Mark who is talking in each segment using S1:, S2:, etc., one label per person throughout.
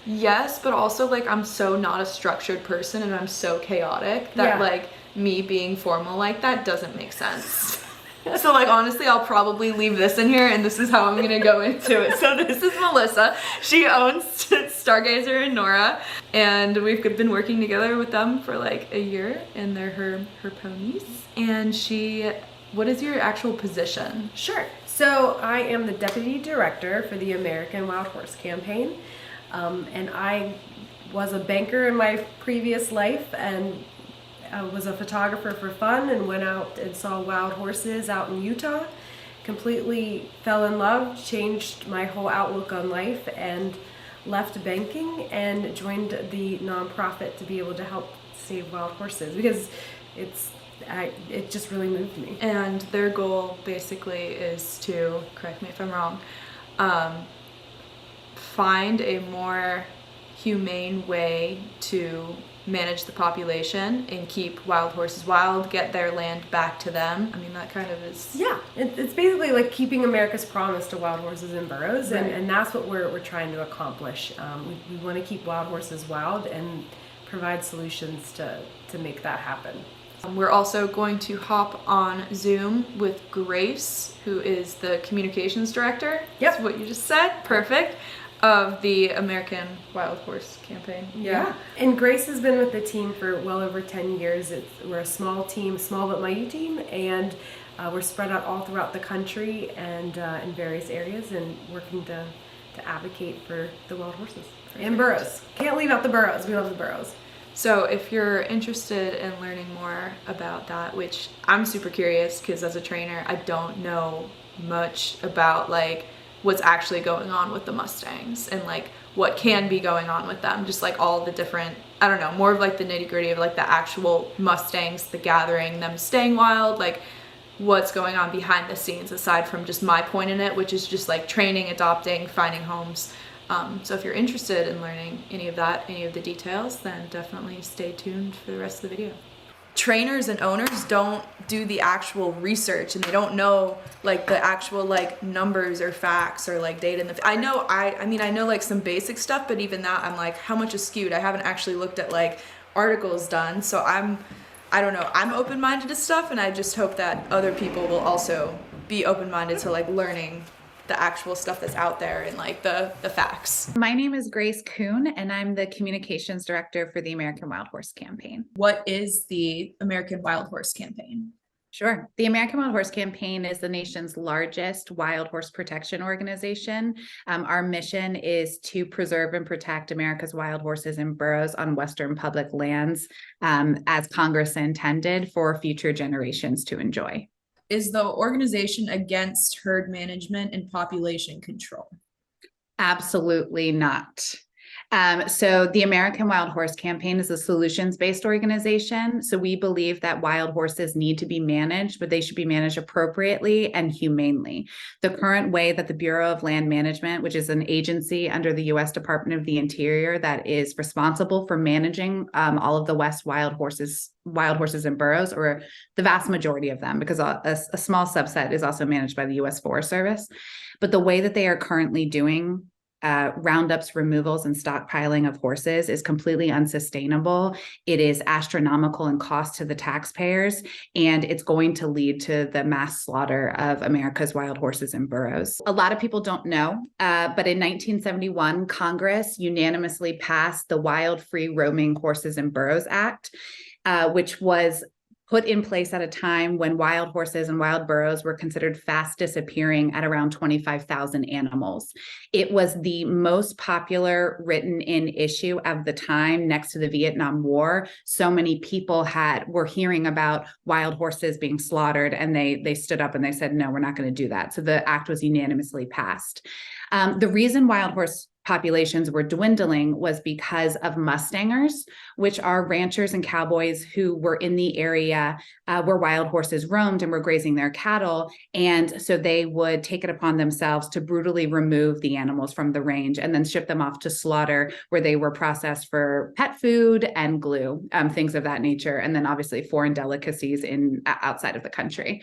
S1: Yes, but also like I'm so not a structured person and I'm so chaotic that like me being formal like that doesn't make sense. So like honestly, I'll probably leave this in here and this is how I'm gonna go into it. So this is Melissa. She owns Stargazer and Nora, and we've been working together with them for like a year, and they're her ponies. And what is your actual position?
S2: Sure. So I am the Deputy Director for the American Wild Horse Campaign. And I was a banker in my previous life, and I was a photographer for fun and went out and saw wild horses out in Utah. Completely fell in love, changed my whole outlook on life, and left banking and joined the nonprofit to be able to help save wild horses because it just really moved me.
S1: And their goal basically is to, correct me if I'm wrong, find a more humane way to manage the population and keep wild horses wild, get their land back to them. I mean, that kind of is...
S2: Yeah, it's basically like keeping America's promise to wild horses in burrows, right. and that's what we're trying to accomplish. We want to keep wild horses wild and provide solutions to make that happen.
S1: We're also going to hop on Zoom with Grace, who is the communications director.
S2: Yep.
S1: That's what you just said. Perfect. Of the American Wild Horse Campaign.
S2: Yeah. And Grace has been with the team for well over 10 years. We're a small team, small but mighty team, and we're spread out all throughout the country and in various areas and working to advocate for the wild horses. And burros. Can't leave out the burros. We love the burros.
S1: So if you're interested in learning more about that, which I'm super curious because as a trainer, I don't know much about like what's actually going on with the Mustangs and like what can be going on with them, just like all the different, I don't know, more of like the nitty gritty of like the actual Mustangs, the gathering, them staying wild, like what's going on behind the scenes aside from just my point in it, which is just like training, adopting, finding homes. So if you're interested in learning any of that, any of the details, then definitely stay tuned for the rest of the video. Trainers and owners don't do the actual research and they don't know like the actual like numbers or facts or like data. I know like some basic stuff, but even that I'm like, how much is skewed? I haven't actually looked at like articles done. So I don't know, I'm open-minded to stuff, and I just hope that other people will also be open-minded to like learning the actual stuff that's out there and like the facts.
S3: My name is Grace Kuhn, and I'm the communications director for the American Wild Horse Campaign.
S1: What is the American Wild Horse Campaign?
S3: Sure. The American Wild Horse Campaign is the nation's largest wild horse protection organization. Our mission is to preserve and protect America's wild horses and burros on Western public lands, as Congress intended for future generations to enjoy.
S1: Is the organization against herd management and population control?
S3: Absolutely not. So the American Wild Horse Campaign is a solutions-based organization. So we believe that wild horses need to be managed, but they should be managed appropriately and humanely. The current way that the Bureau of Land Management, which is an agency under the U.S. Department of the Interior that is responsible for managing all of the West wild horses and burros, or the vast majority of them, because a small subset is also managed by the U.S. Forest Service. But the way that they are currently doing Roundup's removals and stockpiling of horses is completely unsustainable. It is astronomical in cost to the taxpayers, and it's going to lead to the mass slaughter of America's wild horses and burros. A lot of people don't know, but in 1971, Congress unanimously passed the Wild Free Roaming Horses and Burros Act, which was put in place at a time when wild horses and wild burros were considered fast disappearing at around 25,000 animals. It was the most popular written in issue of the time next to the Vietnam War. So many people were hearing about wild horses being slaughtered, and they stood up and they said, no, we're not going to do that. So the act was unanimously passed. The reason wild horse populations were dwindling was because of Mustangers, which are ranchers and cowboys who were in the area where wild horses roamed and were grazing their cattle. And so they would take it upon themselves to brutally remove the animals from the range and then ship them off to slaughter, where they were processed for pet food and glue, things of that nature. And then obviously foreign delicacies outside of the country.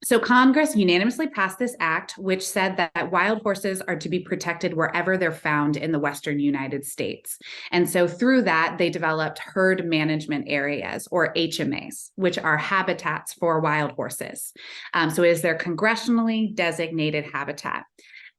S3: So Congress unanimously passed this act, which said that wild horses are to be protected wherever they're found in the Western United States. And so through that, they developed herd management areas, or HMAs, which are habitats for wild horses. So it is their congressionally designated habitat.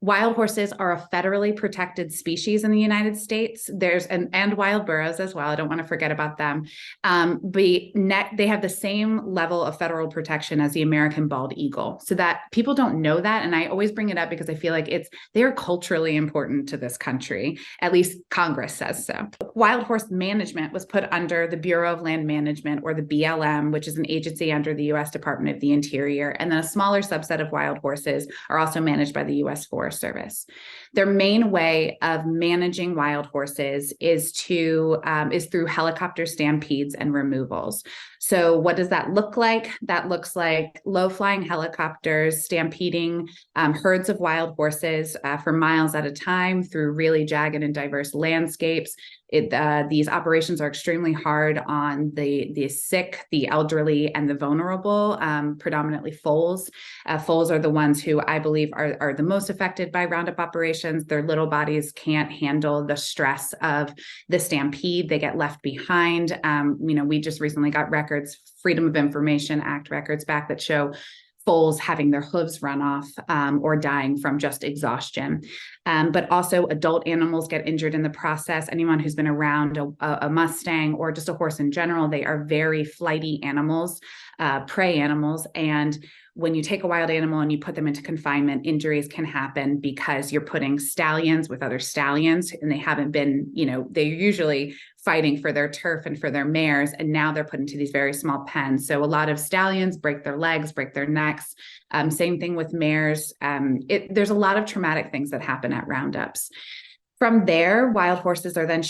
S3: Wild horses are a federally protected species in the United States. And wild burros as well. I don't want to forget about them. They have the same level of federal protection as the American bald eagle. So that people don't know that. And I always bring it up because I feel like they're culturally important to this country. At least Congress says so. Wild horse management was put under the Bureau of Land Management, or the BLM, which is an agency under the U.S. Department of the Interior. And then a smaller subset of wild horses are also managed by the U.S. Forest Service. Their main way of managing wild horses is through helicopter stampedes and removals. So what does that look like? That looks like low-flying helicopters stampeding herds of wild horses for miles at a time through really jagged and diverse landscapes. These operations are extremely hard on the sick, the elderly, and the vulnerable, predominantly foals. Foals are the ones who I believe are the most affected by Roundup operations. Their little bodies can't handle the stress of the stampede. They get left behind. We just recently got Freedom of Information Act records back that show foals having their hooves run off or dying from just exhaustion. But also adult animals get injured in the process. Anyone who's been around a Mustang or just a horse in general, they are very flighty animals, prey animals. And when you take a wild animal and you put them into confinement, injuries can happen because you're putting stallions with other stallions, and they haven't been, they're usually fighting for their turf and for their mares, and now they're put into these very small pens. So a lot of stallions break their legs, break their necks. Same thing with mares. There's a lot of traumatic things that happen at roundups. From there, wild horses are then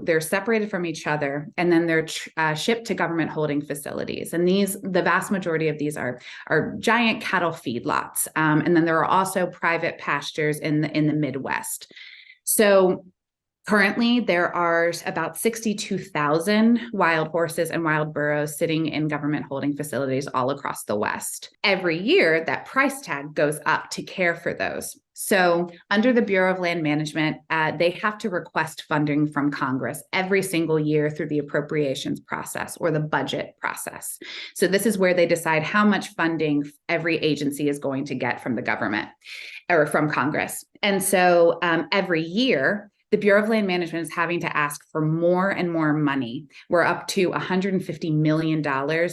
S3: they're separated from each other, and then they're shipped to government holding facilities. And the vast majority of these are giant cattle feedlots. And then there are also private pastures in the Midwest. So currently, there are about 62,000 wild horses and wild burros sitting in government holding facilities all across the West. Every year, that price tag goes up to care for those. So under the Bureau of Land Management, they have to request funding from Congress every single year through the appropriations process, or the budget process. So this is where they decide how much funding every agency is going to get from the government or from Congress. And so every year, the Bureau of Land Management is having to ask for more and more money. We're up to $150 million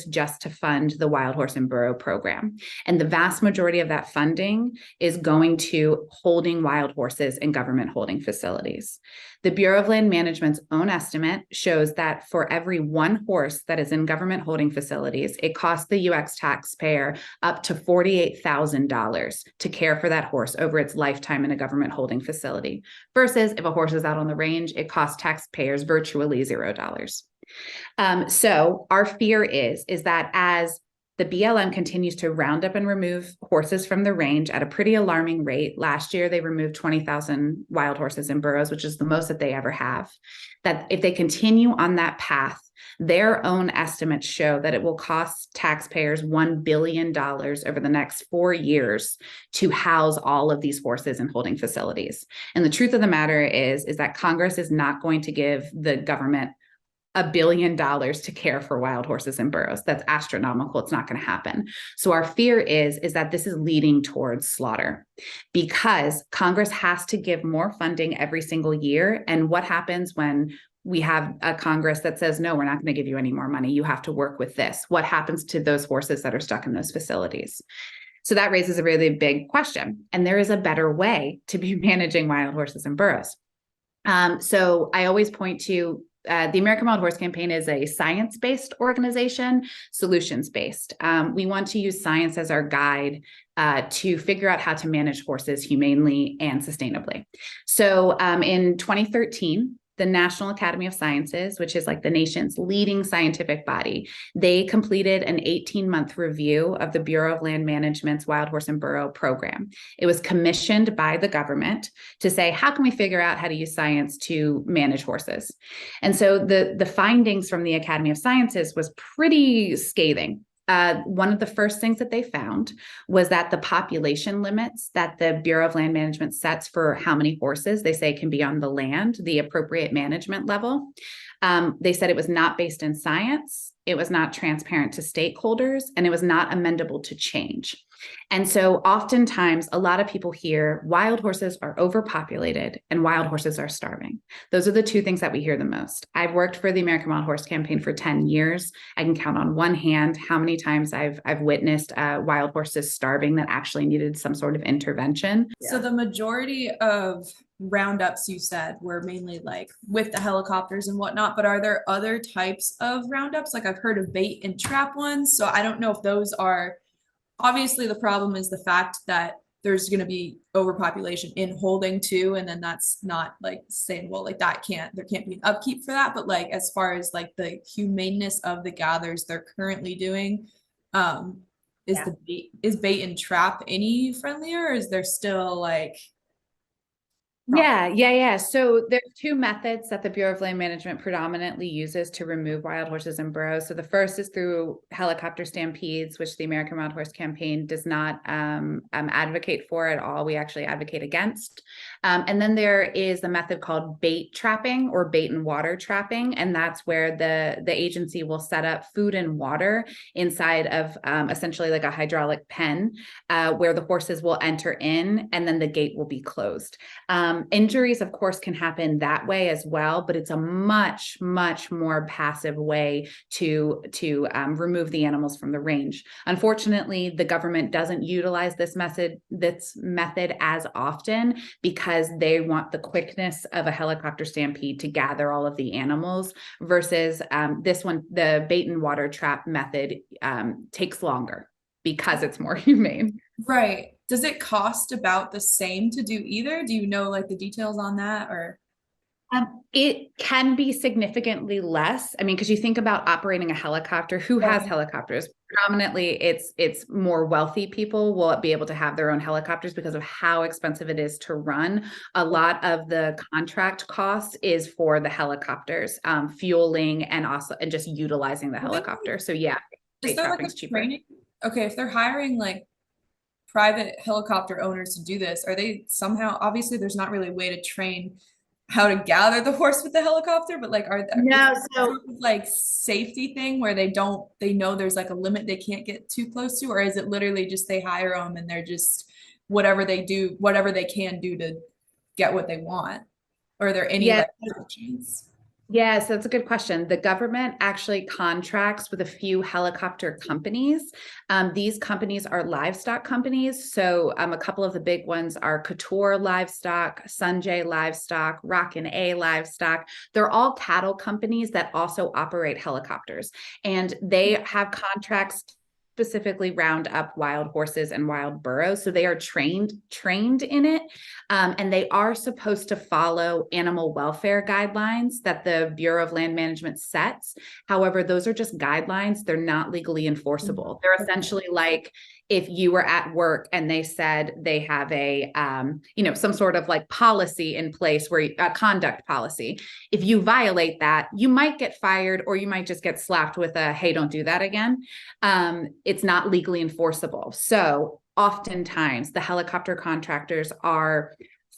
S3: just to fund the wild horse and burro program. And the vast majority of that funding is going to holding wild horses in government holding facilities. The Bureau of Land Management's own estimate shows that for every one horse that is in government holding facilities, it costs the U.S. taxpayer up to $48,000 to care for that horse over its lifetime in a government holding facility. Versus if a horse is out on the range, it costs taxpayers virtually $0. So our fear is that as the BLM continues to round up and remove horses from the range at a pretty alarming rate. Last year, they removed 20,000 wild horses and burros, which is the most that they ever have. That if they continue on that path, their own estimates show that it will cost taxpayers $1 billion over the next 4 years to house all of these horses in holding facilities. And the truth of the matter is that Congress is not going to give the government $1 billion to care for wild horses and burros. That's astronomical. It's not going to happen. So our fear is that this is leading towards slaughter because Congress has to give more funding every single year. And what happens when we have a Congress that says, no, we're not going to give you any more money. You have to work with this. What happens to those horses that are stuck in those facilities? So that raises a really big question. And there is a better way to be managing wild horses and burros. So I always point to the American Wild Horse Campaign is a science-based organization, solutions-based. We want to use science as our guide to figure out how to manage horses humanely and sustainably. So in 2013, the National Academy of Sciences, which is like the nation's leading scientific body, they completed an 18-month review of the Bureau of Land Management's Wild Horse and Burro program. It was commissioned by the government to say, how can we figure out how to use science to manage horses? And so the findings from the Academy of Sciences was pretty scathing. one of the first things that they found was that the population limits that the Bureau of Land Management sets for how many horses they say can be on the land, the appropriate management level, they said it was not based in science, it was not transparent to stakeholders, and it was not amendable to change. And so oftentimes a lot of people hear wild horses are overpopulated and wild horses are starving. Those are the two things that we hear the most. I've worked for the American Wild Horse Campaign for 10 years. I can count on one hand how many times I've witnessed wild horses starving that actually needed some sort of intervention.
S1: So the majority of roundups, you said, were mainly like with the helicopters and whatnot, but are there other types of roundups? Like I've heard of bait and trap ones. So I don't know if those are, obviously the problem is the fact that there's going to be overpopulation in holding too, and then that's not like saying, well, like that there can't be an upkeep for that. But like as far as like the humaneness of the gathers they're currently doing, is bait and trap any friendlier, or is there still like
S3: Yeah. So there's two methods that the Bureau of Land Management predominantly uses to remove wild horses and burros. So the first is through helicopter stampedes, which the American Wild Horse Campaign does not advocate for at all. We actually advocate against. And then there is the method called bait trapping or bait and water trapping. And that's where the agency will set up food and water inside of essentially like a hydraulic pen where the horses will enter in and then the gate will be closed. Injuries, of course, can happen that way as well, but it's a much, much more passive way to remove the animals from the range. Unfortunately, the government doesn't utilize this method as often because they want the quickness of a helicopter stampede to gather all of the animals versus this one, the bait and water trap method takes longer because it's more humane.
S1: Right. Does it cost about the same to do either? Do you know like the details on that, or?
S3: It can be significantly less. I mean, because you think about operating a helicopter, who has helicopters? Predominantly, it's more wealthy people will be able to have their own helicopters because of how expensive it is to run. A lot of the contract cost is for the helicopters, fueling, and just utilizing the helicopter. So yeah,
S1: is there like a training? Okay, if they're hiring like private helicopter owners to do this, are they somehow, obviously there's not really a way to train how to gather the horse with the helicopter, but like are there like safety thing where they know there's like a limit they can't get too close to, or is it literally just they hire them and they're just whatever they can do to get what they want? Or are there any like restrictions?
S3: Yes, that's a good question. The government actually contracts with a few helicopter companies. These companies are livestock companies. So a couple of the big ones are Couture Livestock, Sunjay Livestock, Rockin' A Livestock. They're all cattle companies that also operate helicopters. And they have contracts specifically round up wild horses and wild burros. So they are trained in it. And they are supposed to follow animal welfare guidelines that the Bureau of Land Management sets. However, those are just guidelines. They're not legally enforceable. They're essentially like if you were at work and they said they have a, some sort of like policy in place where a conduct policy, if you violate that, you might get fired or you might just get slapped with a, hey, don't do that again. It's not legally enforceable. So oftentimes the helicopter contractors are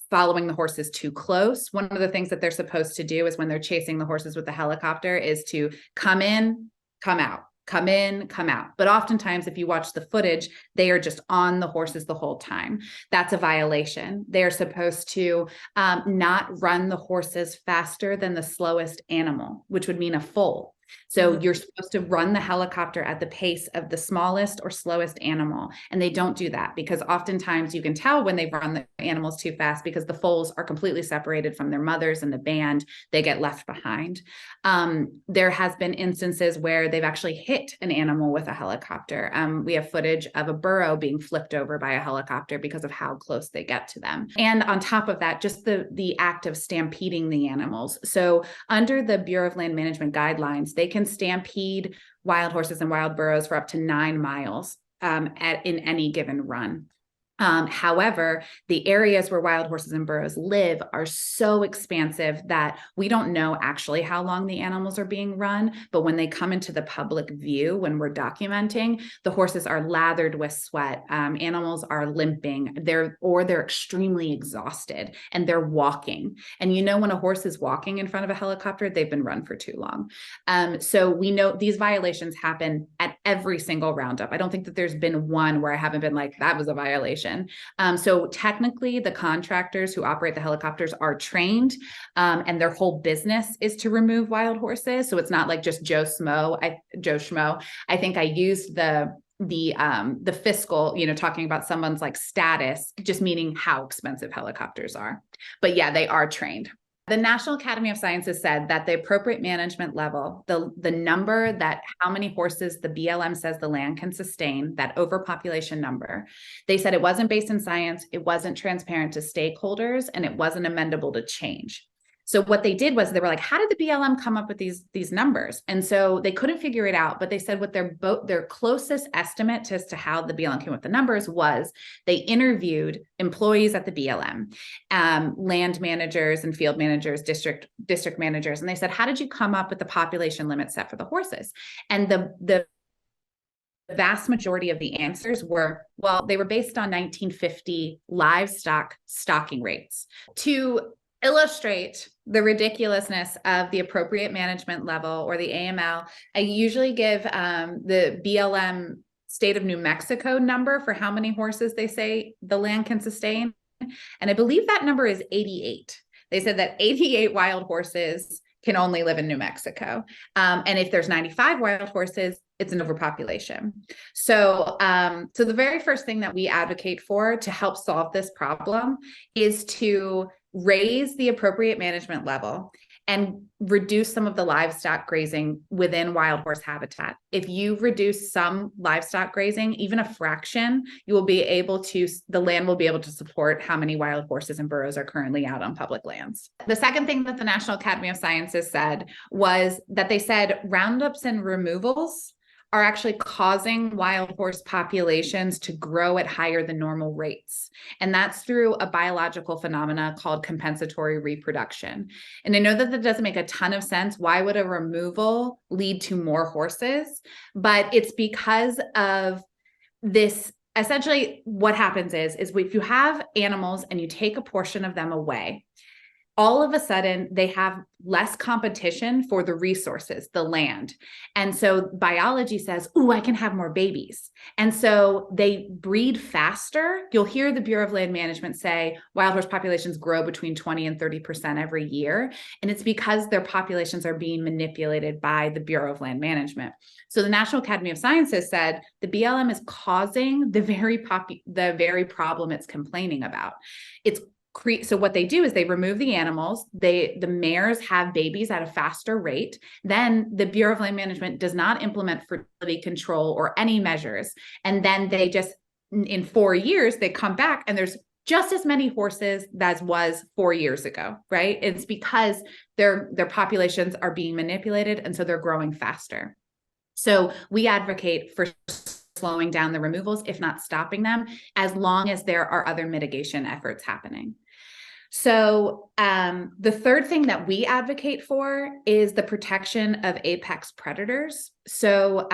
S3: following the horses too close. One of the things that they're supposed to do is when they're chasing the horses with the helicopter is to come in, come out, come in, come out. But oftentimes, if you watch the footage, they are just on the horses the whole time. That's a violation. They're supposed to not run the horses faster than the slowest animal, which would mean a foal. So you're supposed to run the helicopter at the pace of the smallest or slowest animal. And they don't do that because oftentimes you can tell when they run the animals too fast because the foals are completely separated from their mothers and the band, they get left behind. There has been instances where they've actually hit an animal with a helicopter. We have footage of a burro being flipped over by a helicopter because of how close they get to them. And on top of that, just the act of stampeding the animals. So under the Bureau of Land Management guidelines, they can stampede wild horses and wild burros for up to 9 miles in any given run. However, the areas where wild horses and burros live are so expansive that we don't know actually how long the animals are being run. But when they come into the public view, when we're documenting, the horses are lathered with sweat. Animals are limping. They're extremely exhausted and they're walking. And when a horse is walking in front of a helicopter, they've been run for too long. So we know these violations happen at every single roundup. I don't think that there's been one where I haven't been like, that was a violation. So technically, the contractors who operate the helicopters are trained, and their whole business is to remove wild horses. So it's not like just Joe Schmo. I think I used the fiscal, talking about someone's like status, just meaning how expensive helicopters are. But yeah, they are trained. The National Academy of Sciences said that the appropriate management level, the number that how many horses the BLM says the land can sustain, that overpopulation number, they said it wasn't based in science, it wasn't transparent to stakeholders, and it wasn't amendable to change. So what they did was they were like, how did the BLM come up with these numbers? And so they couldn't figure it out, but they said what their closest estimate as to how the BLM came up with the numbers was they interviewed employees at the BLM, land managers and field managers, district managers, and they said, how did you come up with the population limit set for the horses? And the vast majority of the answers were, well, they were based on 1950 livestock stocking rates. To illustrate the ridiculousness of the appropriate management level, or the AML, I usually give the BLM state of New Mexico number for how many horses they say the land can sustain. And I believe that number is 88. They said that 88 wild horses can only live in New Mexico. And if there's 95 wild horses, it's an overpopulation. So the very first thing that we advocate for to help solve this problem is to raise the appropriate management level and reduce some of the livestock grazing within wild horse habitat. If you reduce some livestock grazing, even a fraction, the land will be able to support how many wild horses and burros are currently out on public lands. The second thing that the National Academy of Sciences said was that they said roundups and removals are actually causing wild horse populations to grow at higher than normal rates. And that's through a biological phenomena called compensatory reproduction. And I know that doesn't make a ton of sense. Why would a removal lead to more horses? But it's because of this. Essentially, what happens is if you have animals and you take a portion of them away, all of a sudden they have less competition for the resources, the land. And so biology says, ooh, I can have more babies. And so they breed faster. You'll hear the Bureau of Land Management say wild horse populations grow between 20 and 30% every year. And it's because their populations are being manipulated by the Bureau of Land Management. So the National Academy of Sciences said the BLM is causing the very problem it's complaining about. So what they do is they remove the animals, the mares have babies at a faster rate. Then the Bureau of Land Management does not implement fertility control or any measures. And then they just, in 4 years, they come back and there's just as many horses as was 4 years ago, right? It's because their populations are being manipulated and so they're growing faster. So we advocate for slowing down the removals, if not stopping them, as long as there are other mitigation efforts happening. So the third thing that we advocate for is the protection of apex predators. So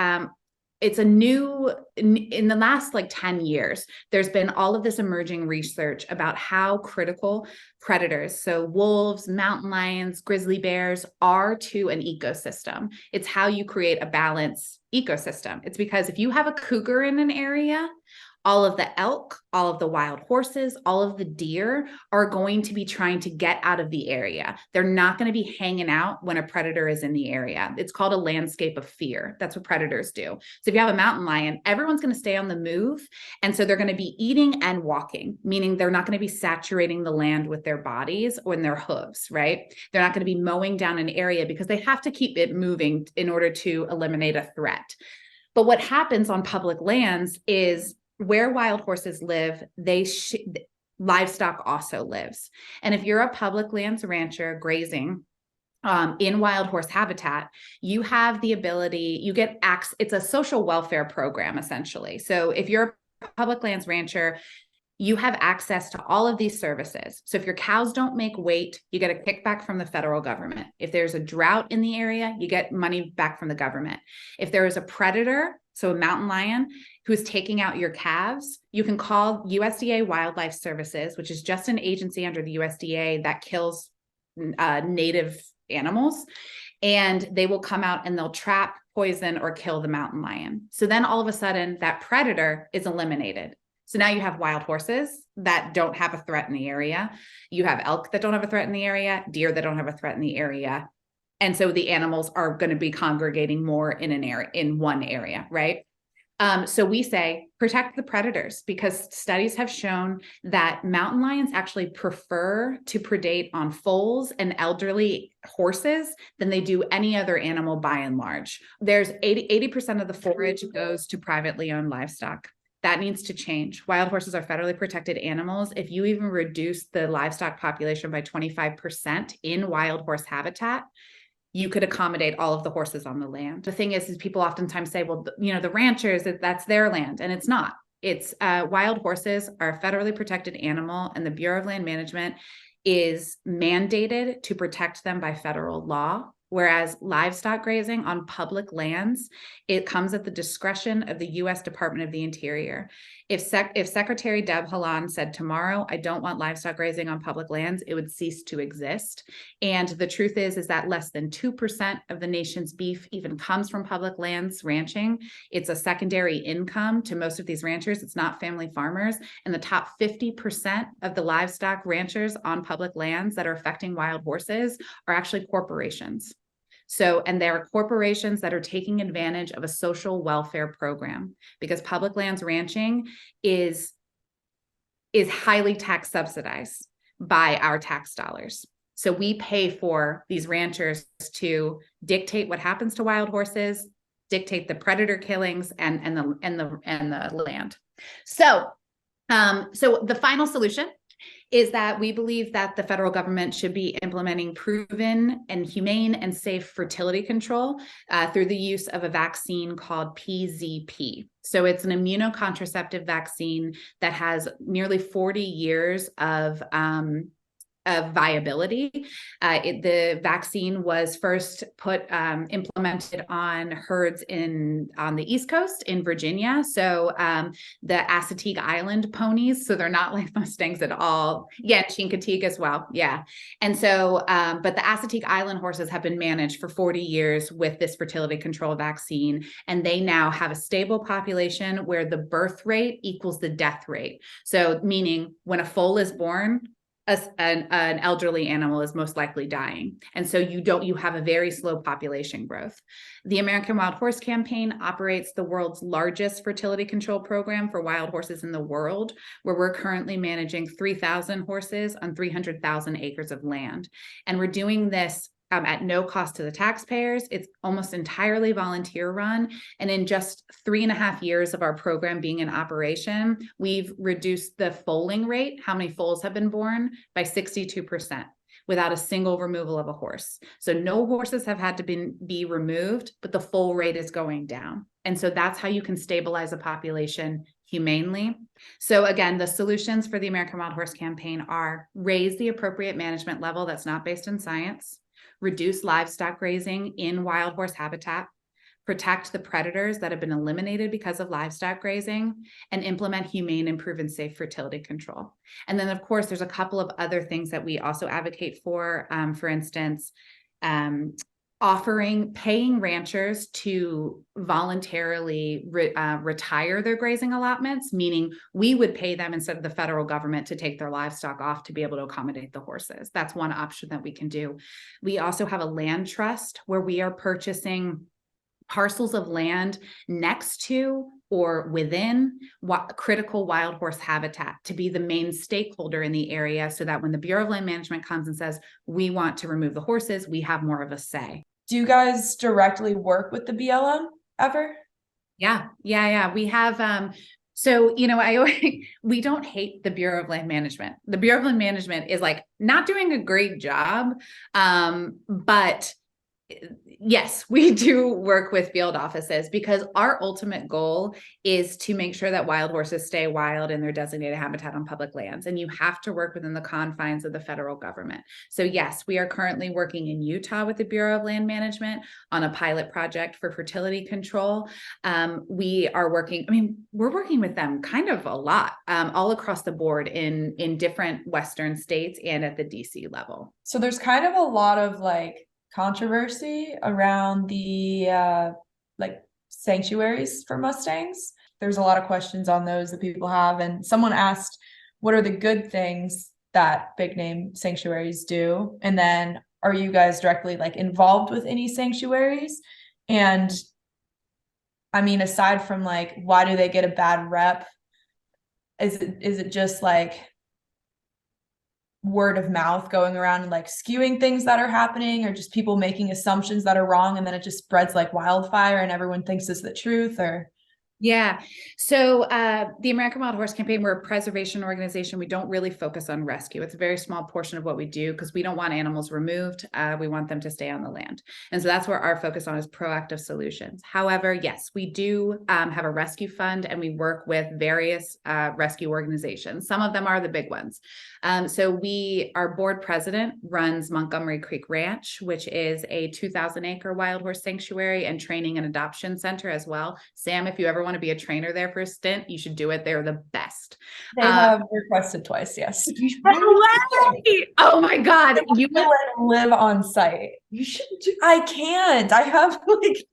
S3: it's in the last 10 years, there's been all of this emerging research about how critical predators, so wolves, mountain lions, grizzly bears, are to an ecosystem. It's how you create a balanced ecosystem. It's because if you have a cougar in an area, all of the elk, all of the wild horses, all of the deer are going to be trying to get out of the area. They're not going to be hanging out when a predator is in the area. It's called a landscape of fear. That's what predators do. So if you have a mountain lion, everyone's going to stay on the move. And so they're going to be eating and walking, meaning they're not going to be saturating the land with their bodies or in their hooves, right? They're not going to be mowing down an area because they have to keep it moving in order to eliminate a threat. But what happens on public lands is where wild horses live, livestock also lives. And if you're a public lands rancher grazing in wild horse habitat, you have the ability, you get access. It's a social welfare program, essentially. So if you're a public lands rancher, you have access to all of these services. So if your cows don't make weight, you get a kickback from the federal government. If there's a drought in the area, you get money back from the government. If there is a predator, so a mountain lion, who's taking out your calves, you can call USDA Wildlife Services, which is just an agency under the USDA that kills native animals. And they will come out and they'll trap, poison, or kill the mountain lion. So then all of a sudden that predator is eliminated. So now you have wild horses that don't have a threat in the area. You have elk that don't have a threat in the area, deer that don't have a threat in the area. And so the animals are going to be congregating more in an area, in one area, right? So we say protect the predators, because studies have shown that mountain lions actually prefer to predate on foals and elderly horses than they do any other animal by and large. There's 80% of the forage goes to privately owned livestock. That needs to change. Wild horses are federally protected animals. If you even reduce the livestock population by 25% in wild horse habitat, you could accommodate all of the horses on the land. The thing is people oftentimes say, well, the ranchers, that's their land. And it's not. It's wild horses are a federally protected animal, and the Bureau of Land Management is mandated to protect them by federal law. Whereas livestock grazing on public lands, it comes at the discretion of the U.S. Department of the Interior. If Secretary Deb Haaland said tomorrow, I don't want livestock grazing on public lands, it would cease to exist. And the truth is that less than 2% of the nation's beef even comes from public lands ranching. It's a secondary income to most of these ranchers. It's not family farmers. And the top 50% of the livestock ranchers on public lands that are affecting wild horses are actually corporations. So, and there are corporations that are taking advantage of a social welfare program, because public lands ranching is highly tax subsidized by our tax dollars. So we pay for these ranchers to dictate what happens to wild horses, dictate the predator killings and the land. So the final solution is that we believe that the federal government should be implementing proven and humane and safe fertility control through the use of a vaccine called PZP. So it's an immunocontraceptive vaccine that has nearly 40 years of viability. The vaccine was first implemented on herds on the East Coast in Virginia. So the Assateague Island ponies, so they're not like Mustangs at all. Yeah, Chincoteague as well. Yeah. And so, but the Assateague Island horses have been managed for 40 years with this fertility control vaccine. And they now have a stable population where the birth rate equals the death rate. So meaning when a foal is born, an elderly animal is most likely dying. And so you have a very slow population growth. The American Wild Horse Campaign operates the world's largest fertility control program for wild horses in the world, where we're currently managing 3,000 horses on 300,000 acres of land. And we're doing this at no cost to the taxpayers. It's almost entirely volunteer run. And in just 3.5 years of our program being in operation, we've reduced the foaling rate, how many foals have been born, by 62% without a single removal of a horse. So no horses have had to be removed, but the foal rate is going down. And so that's how you can stabilize a population humanely. So again, the solutions for the American Wild Horse Campaign are raise the appropriate management level that's not based in science, reduce livestock grazing in wild horse habitat, protect the predators that have been eliminated because of livestock grazing, and implement humane and proven safe fertility control. And then, of course, there's a couple of other things that we also advocate for instance, paying ranchers to voluntarily retire their grazing allotments, meaning we would pay them instead of the federal government to take their livestock off to be able to accommodate the horses. That's one option that we can do. We also have a land trust where we are purchasing parcels of land next to or within critical wild horse habitat to be the main stakeholder in the area, so that when the Bureau of Land Management comes and says, we want to remove the horses, we have more of a say.
S1: Do you guys directly work with the BLM ever?
S3: Yeah. We have, we don't hate the Bureau of Land Management. The Bureau of Land Management is like not doing a great job. But Yes, we do work with field offices because our ultimate goal is to make sure that wild horses stay wild in their designated habitat on public lands. And you have to work within the confines of the federal government. So yes, we are currently working in Utah with the Bureau of Land Management on a pilot project for fertility control. We are working, we're working with them kind of a lot, all across the board in different Western states and at the DC level.
S1: So there's kind of a lot of like controversy around the like sanctuaries for Mustangs. There's a lot of questions on those that people have, and someone asked, what are the good things that big name sanctuaries do? And then are you guys directly like involved with any sanctuaries? And I mean, aside from like, why do they get a bad rep? Is it just like word of mouth going around and like skewing things that are happening, or just people making assumptions that are wrong and then it just spreads like wildfire and everyone thinks it's the truth? Or
S3: Yeah. So the American Wild Horse Campaign, we're a preservation organization. We don't really focus on rescue. It's a very small portion of what we do because we don't want animals removed. We want them to stay on the land. And so that's where our focus on is proactive solutions. However, yes, we do have a rescue fund, and we work with various rescue organizations. Some of them are the big ones. So our board president runs Montgomery Creek Ranch, which is a 2,000-acre wild horse sanctuary and training and adoption center as well. Sam, if you ever want to be a trainer there for a stint, you should do it. They're the best.
S1: they have requested twice, yes.
S3: Oh my God.
S1: You would live on site. You should do. I can't. I have like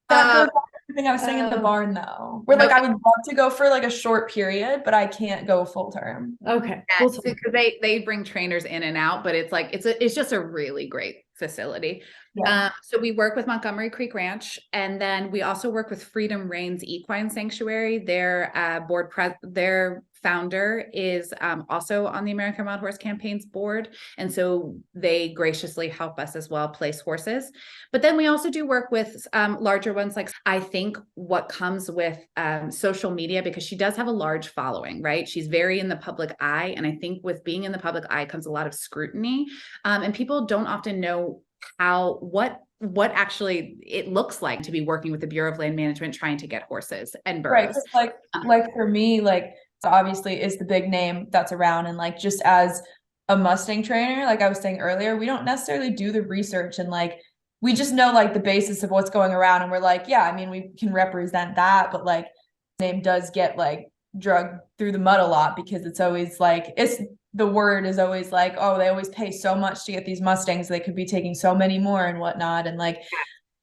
S1: that goes back to everything I was saying at the barn though. Where like I would love to go for like a short period, but I can't go full term.
S2: Okay.
S3: Because they bring trainers in and out, but it's like it's just a really great facility. Yeah. So we work with Montgomery Creek Ranch, and then we also work with Freedom Reigns Equine Sanctuary. Their their founder is also on the American Wild Horse Campaign's board, and so they graciously help us as well place horses. But then we also do work with larger ones. Like I think what comes with social media, because she does have a large following, right? She's very in the public eye, and I think with being in the public eye comes a lot of scrutiny, and people don't often know what actually it looks like to be working with the Bureau of Land Management trying to get horses and burros.
S1: Right. Like for me, like obviously is the big name that's around, and like just as a Mustang trainer, like I was saying earlier, we don't necessarily do the research, and like we just know like the basis of what's going around, and we're like, yeah, I mean, we can represent that, but like name does get like drugged through the mud a lot, because it's always like the word is always like, oh, they always pay so much to get these Mustangs, they could be taking so many more and whatnot. And like,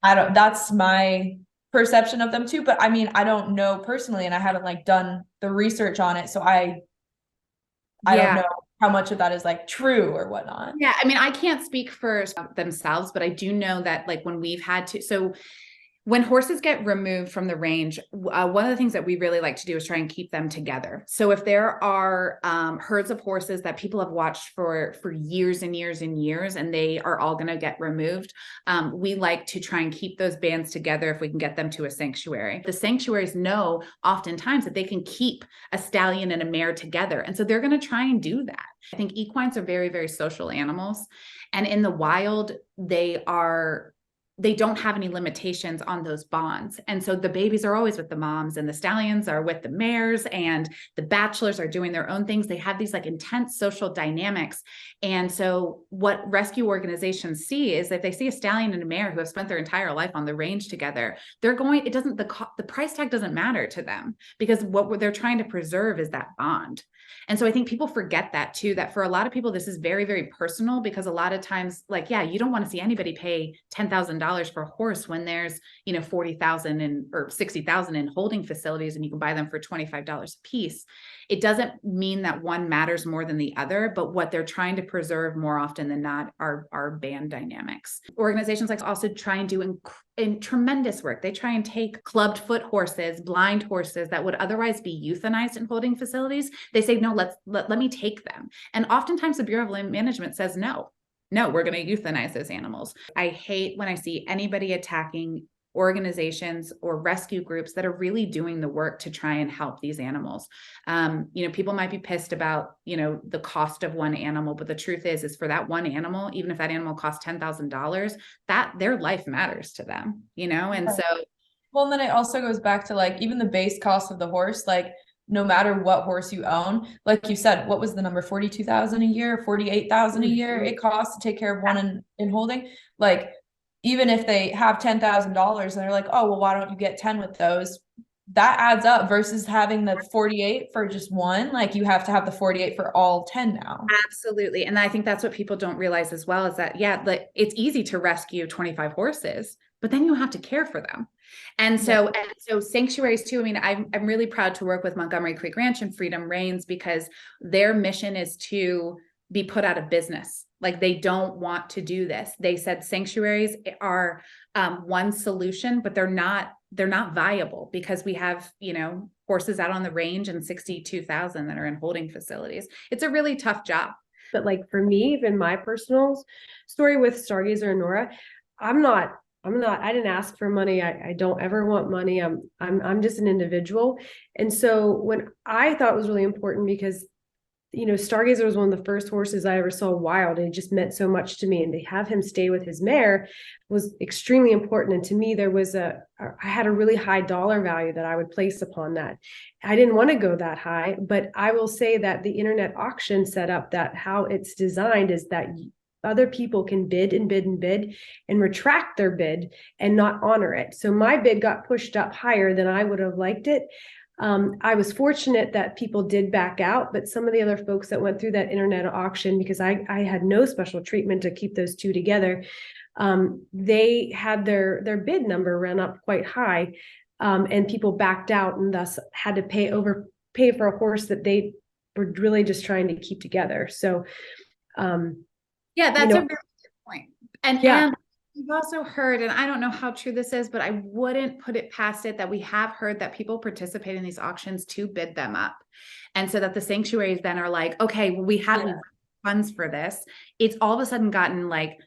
S1: that's my perception of them too. But I mean, I don't know personally, and I haven't like done the research on it. So I don't know how much of that is like true or whatnot.
S3: Yeah. I mean, I can't speak for themselves, but I do know that like when we've had to, so when horses get removed from the range, one of the things that we really like to do is try and keep them together. So if there are herds of horses that people have watched for years and years and years, and they are all going to get removed, we like to try and keep those bands together if we can get them to a sanctuary. The sanctuaries know oftentimes that they can keep a stallion and a mare together. And so they're going to try and do that. I think equines are very, very social animals. And in the wild, they don't have any limitations on those bonds. And so the babies are always with the moms, and the stallions are with the mares, and the bachelors are doing their own things. They have these like intense social dynamics. And so what rescue organizations see is that they see a stallion and a mare who have spent their entire life on the range together, the price tag doesn't matter to them, because what they're trying to preserve is that bond. And so I think people forget that too, that for a lot of people, this is very, very personal, because a lot of times, like, yeah, you don't want to see anybody pay $10,000 for a horse when there's, $40,000 or $60,000 in holding facilities, and you can buy them for $25 a piece. It doesn't mean that one matters more than the other, but what they're trying to preserve more often than not are band dynamics. Organizations like also try and do in tremendous work. They try and take clubbed foot horses, blind horses that would otherwise be euthanized in holding facilities. They say, no, let me take them. And oftentimes the Bureau of Land Management says, no, we're going to euthanize those animals. I hate when I see anybody attacking organizations or rescue groups that are really doing the work to try and help these animals. People might be pissed about, the cost of one animal, but the truth is for that one animal, even if that animal costs $10,000, that their life matters to them, and so.
S1: Well, and then it also goes back to like even the base cost of the horse, like no matter what horse you own, like you said, what was the number? 42,000 a year, 48,000 a year it costs to take care of one in holding. Like even if they have $10,000 and they're like, oh, well, why don't you get 10 with those? That adds up versus having the 48 for just one. Like you have to have the 48 for all 10 now.
S3: Absolutely. And I think that's what people don't realize as well is that, it's easy to rescue 25 horses, but then you have to care for them. And so sanctuaries too. I mean, I'm really proud to work with Montgomery Creek Ranch and Freedom Reigns because their mission is to be put out of business. Like they don't want to do this. They said sanctuaries are one solution, but they're not viable because we have, horses out on the range and 62,000 that are in holding facilities. It's a really tough job.
S2: But like for me, even my personal story with Stargazer and Nora, I didn't ask for money. I don't ever want money. I'm just an individual. And so when I thought it was really important because, Stargazer was one of the first horses I ever saw wild. And it just meant so much to me. And to have him stay with his mare was extremely important. And to me, I had a really high dollar value that I would place upon that. I didn't want to go that high, but I will say that the internet auction set up that how it's designed is that other people can bid and bid and bid and retract their bid and not honor it. So my bid got pushed up higher than I would have liked it. I was fortunate that people did back out, but some of the other folks that went through that internet auction, because I had no special treatment to keep those two together, they had their bid number run up quite high, and people backed out and thus had to pay for a horse that they were really just trying to keep together. So,
S3: that's a really good point. And we've also heard, and I don't know how true this is, but I wouldn't put it past it that we have heard that people participate in these auctions to bid them up. And so that the sanctuaries then are like, okay, well, we have funds for this. It's all of a sudden gotten like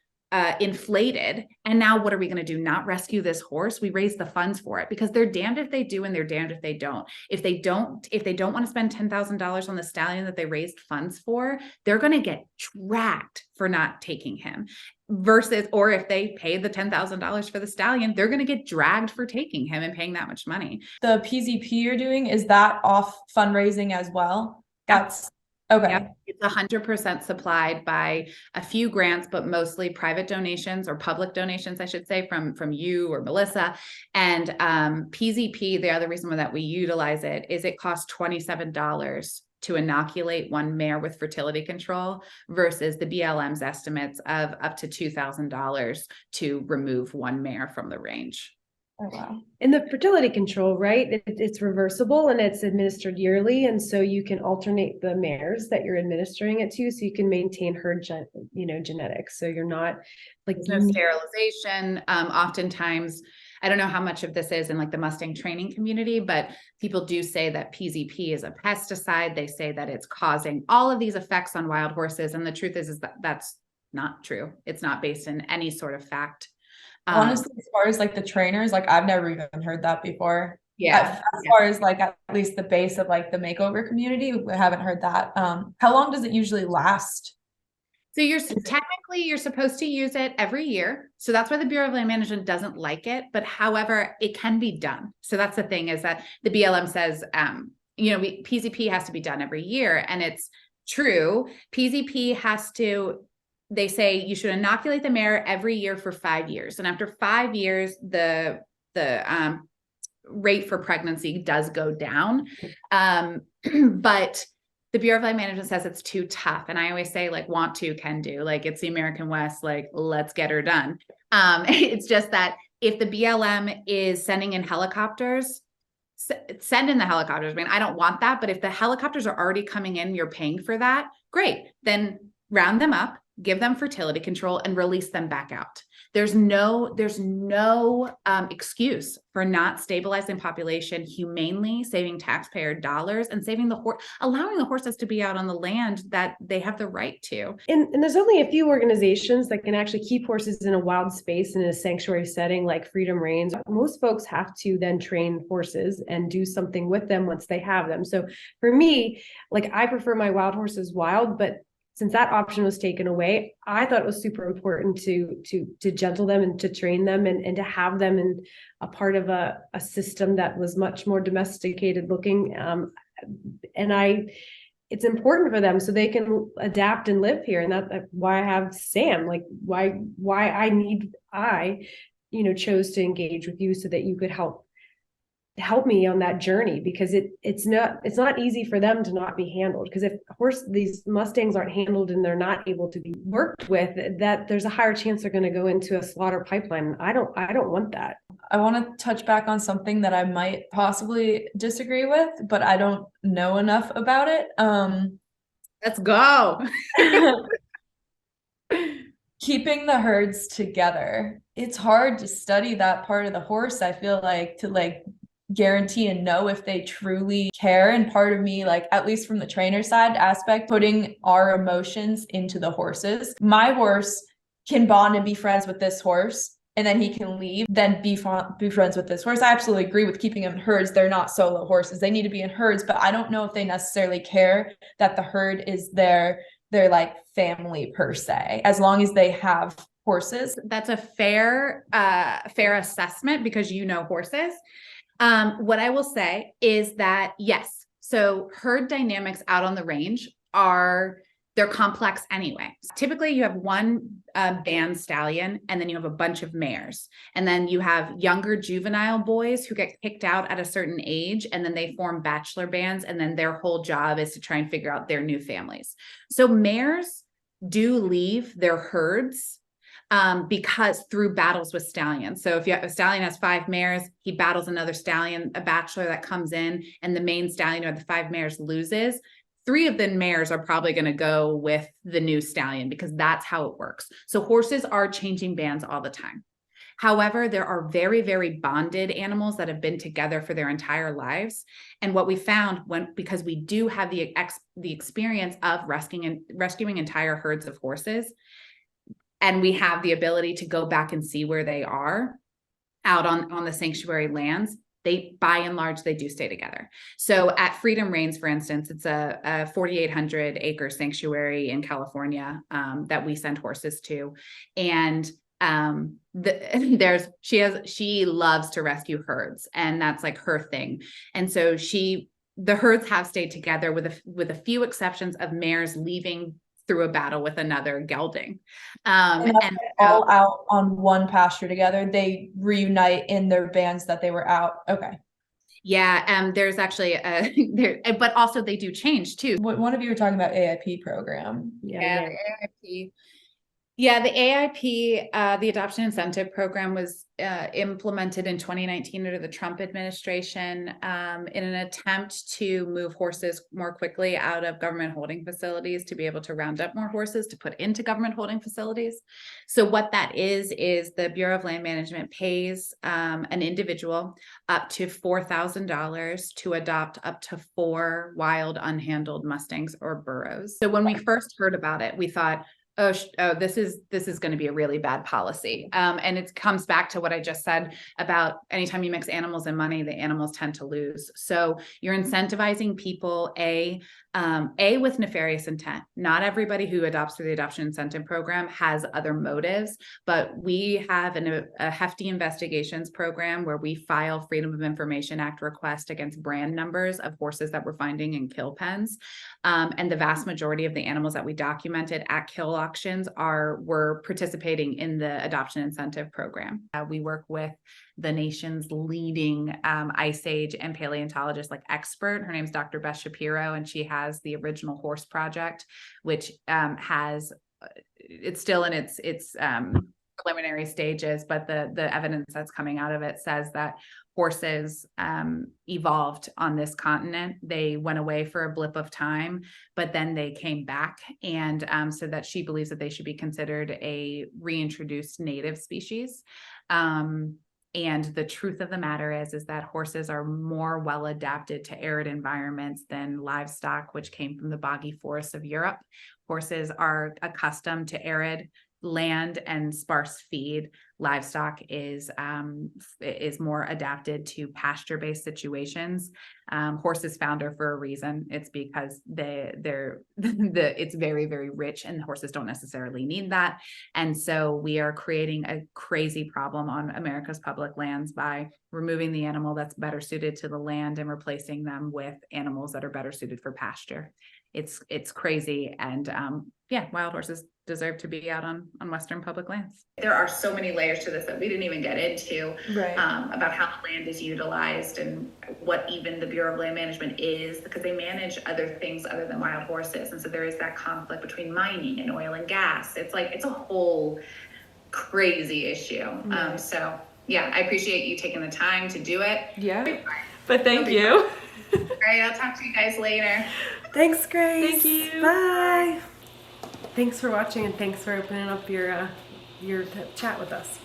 S3: inflated. And now what are we going to do? Not rescue this horse? We raise the funds for it because they're damned if they do and they're damned if they don't. If they don't want to spend $10,000 on the stallion that they raised funds for, they're going to get tracked for not taking him. Or if they pay the $10,000 for the stallion, they're going to get dragged for taking him and paying that much money.
S1: The PZP you're doing, is that off fundraising as well? That's okay.
S3: Yep. It's 100% supplied by a few grants, but mostly private donations or public donations, I should say, from you or Melissa. And PZP, the other reason that we utilize it is it costs $27 to inoculate one mare with fertility control versus the BLM's estimates of up to $2,000 to remove one mare from the range.
S1: Oh, wow.
S2: And the fertility control, right? It's reversible and it's administered yearly. And so you can alternate the mares that you're administering it to, so you can maintain her genetics. So you're not like
S3: no sterilization. Oftentimes, I don't know how much of this is in like the Mustang training community, but people do say that PZP is a pesticide. They say that it's causing all of these effects on wild horses. And the truth is that that's not true. It's not based in any sort of fact.
S1: Honestly, as far as like the trainers, like I've never even heard that before.
S3: Yeah.
S1: As far as like at least the base of like the makeover community, we haven't heard that. How long does it usually last?
S3: So you're supposed to use it every year. So that's why the Bureau of Land Management doesn't like it. But however, it can be done. So that's the thing, is that the BLM says, PZP has to be done every year. And it's true. PZP has to, they say you should inoculate the mare every year for 5 years. And after 5 years, the rate for pregnancy does go down. But the Bureau of Land Management says it's too tough. And I always say, like, want to, can do. Like, it's the American West, like, let's get her done. It's just that if the BLM is sending in helicopters, send in the helicopters. I mean, I don't want that. But if the helicopters are already coming in, you're paying for that, great. Then round them up, give them fertility control, and release them back out. There's no excuse for not stabilizing population humanely, saving taxpayer dollars, and saving allowing the horses to be out on the land that they have the right to.
S2: And there's only a few organizations that can actually keep horses in a wild space in a sanctuary setting like Freedom Range. Most folks have to then train horses and do something with them once they have them. So for me, like, I prefer my wild horses wild, but since that option was taken away, I thought it was super important to gentle them and to train them and to have them in a part of a system that was much more domesticated looking. It's important for them so they can adapt and live here. And that's why I have Sam, like why I chose to engage with you so that you could help me on that journey, because it's not easy for them to not be handled. Because if these Mustangs aren't handled and they're not able to be worked with, that there's a higher chance they're going to go into a slaughter pipeline. I don't want that.
S1: I want to touch back on something that I might possibly disagree with, but I don't know enough about it.
S3: Let's go.
S1: Keeping the herds together. It's hard to study that part of the horse, I feel like, to guarantee and know if they truly care. And part of me, at least from the trainer side aspect, putting our emotions into the horses. My horse can bond and be friends with this horse, and then he can leave, then be friends with this horse. I absolutely agree with keeping them in herds. They're not solo horses. They need to be in herds, but I don't know if they necessarily care that the herd is their family per se, as long as they have horses.
S3: That's a fair assessment because horses. What I will say is that, yes, so herd dynamics out on the range they're complex anyway. Typically you have one band stallion, and then you have a bunch of mares. And then you have younger juvenile boys who get kicked out at a certain age, and then they form bachelor bands, and then their whole job is to try and figure out their new families. So mares do leave their herds because through battles with stallions. So if a stallion has 5 mares, he battles another stallion, a bachelor that comes in, and the main stallion or the 5 mares loses. 3 of the mares are probably going to go with the new stallion because that's how it works. So horses are changing bands all the time. However, there are very, very bonded animals that have been together for their entire lives. And what we found because we do have the experience of rescuing entire herds of horses, and we have the ability to go back and see where they are out on the sanctuary lands, by and large, they do stay together. So at Freedom Range, for instance, it's a 4,800 acre sanctuary in California that we send horses to. And she loves to rescue herds, and that's like her thing. And so the herds have stayed together with a few exceptions of mares leaving through a battle with another gelding.
S1: And all out on one pasture together. They reunite in their bands that they were out. Okay.
S3: Yeah. There's actually but also they do change too.
S1: One of you were talking about AIP program.
S3: Yeah. The AIP. Yeah, the AIP, the Adoption Incentive Program, was implemented in 2019 under the Trump administration in an attempt to move horses more quickly out of government holding facilities to be able to round up more horses to put into government holding facilities. So what that is the Bureau of Land Management pays an individual up to $4,000 to adopt up to 4 wild unhandled Mustangs or burros. So when we first heard about it, we thought, oh, this is going to be a really bad policy. And it comes back to what I just said about anytime you mix animals and money, the animals tend to lose. So you're incentivizing people, with nefarious intent. Not everybody who adopts through the Adoption Incentive Program has other motives, but we have a hefty investigations program where we file Freedom of Information Act requests against brand numbers of horses that we're finding in kill pens. And the vast majority of the animals that we documented at kill auctions were participating in the Adoption Incentive Program. We work with the nation's leading Ice Age and paleontologist expert. Her name's Dr. Beth Shapiro, and she has the Original Horse Project, which it's still in its preliminary stages, but the evidence that's coming out of it says that horses evolved on this continent. They went away for a blip of time, but then they came back. And so that she believes that they should be considered a reintroduced native species. And the truth of the matter is that horses are more well adapted to arid environments than livestock, which came from the boggy forests of Europe. Horses are accustomed to arid land and sparse feed. Livestock is more adapted to pasture-based situations. Horses founder for a reason. It's because it's very, very rich, and horses don't necessarily need that. And so we are creating a crazy problem on America's public lands by removing the animal that's better suited to the land and replacing them with animals that are better suited for pasture. It's crazy. And wild horses deserve to be out on Western public lands. There are so many layers to this that we didn't even get into,
S1: Right.
S3: About how the land is utilized and what even the Bureau of Land Management is, because they manage other things other than wild horses. And so there is that conflict between mining and oil and gas. It's a whole crazy issue.
S1: Right.
S3: So yeah, I appreciate you taking the time to do it.
S1: Yeah. But thank you.
S3: All right, I'll talk to you guys later.
S2: Thanks, Grace.
S1: Thank you.
S2: Bye. Thanks for watching, and thanks for opening up your chat with us.